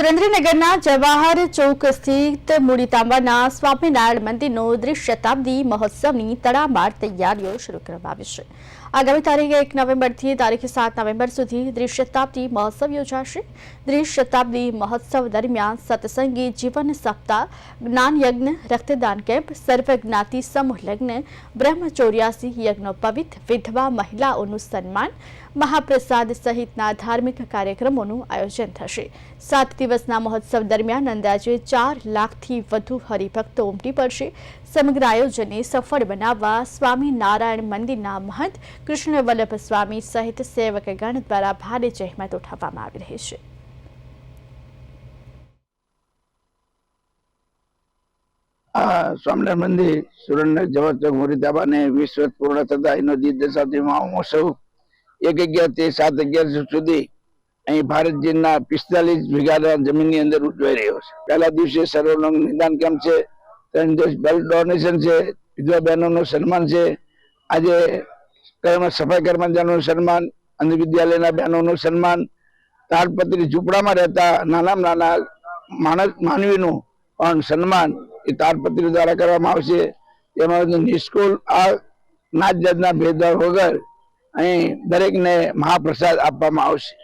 સુરેન્દ્રનગરના જવાહર ચોક સ્થિત મૂડીતાંબાના સ્વામિનારાયણ મંદિરનો દ્વિશતાબ્દી મહોત્સવની તડામાર તૈયારીઓ શરૂ કરવામાં આવી છે। આગામી તારીખ 1 નવેમ્બરથી તારીખ 7 નવેમ્બર સુધી દ્વિશતાબ્દી મહોત્સવ યોજાશે। દ્વિશતાબ્દી મહોત્સવ દરમિયાન સત્સંગી જીવન સપ્તાહ, જ્ઞાન યજ્ઞ, રક્તદાન કેમ્પ, સર્વજ્ઞાતિ સમૂહ લગ્ન, બ્રહ્મચોર્યાસી યજ્ઞોપવિત, વિધવા મહિલાઓનું સન્માન, મહાપ્રસાદ સહિતના ધાર્મિક કાર્યક્રમોનું આયોજન થશે। 7 દિવસના મહોત્સવ દરમિયાન અંદાજે 4 લાખથી વધુ હરિભક્તો ઉમટી પડશે। સમગ્ર આયોજનને સફળ બનાવવા સ્વામિનારાયણ મંદિરના મહંત કૃષ્ણ વલ્લભ સ્વામી સહિત સેવકગણ દ્વારા ભારે જહેમત ઉઠાવવામાં આવી રહી છે। સ્વામિનારાયણ મંદિર સુરેન્દ્રનગર જવાહર ચોક મૂડીતાંબા ને 20 વર્ષ પૂર્ણ થતા એનો દ્વિશતાબ્દી મહોત્સવ 1/11 થી 7/11 સુધી અહીં ભારતજીના 45 વીઘા જમીનની અંદર ઉજવાઈ રહ્યો છે। પહેલા દિવસે સર્વરોગ નિદાન કેમ્પ છે, 3 દિવસ બ્લડ ડોનેશન છે, વિધવા બહેનોનું સન્માન છે, આજે સફાઈ કર્મચારીઓનું સન્માન, અંધ વિદ્યાલયના બહેનોનું સન્માન, તાડપત્રી ઝૂંપડામાં રહેતા નાના માનવીનું પણ સન્માન એ તાડપત્રી દ્વારા કરવામાં આવશે। તેમાં નિઃશુલ્ક આ નાત જાતના ભેદભાવ વગર અહીં દરેકને મહાપ્રસાદ આપવામાં આવશે।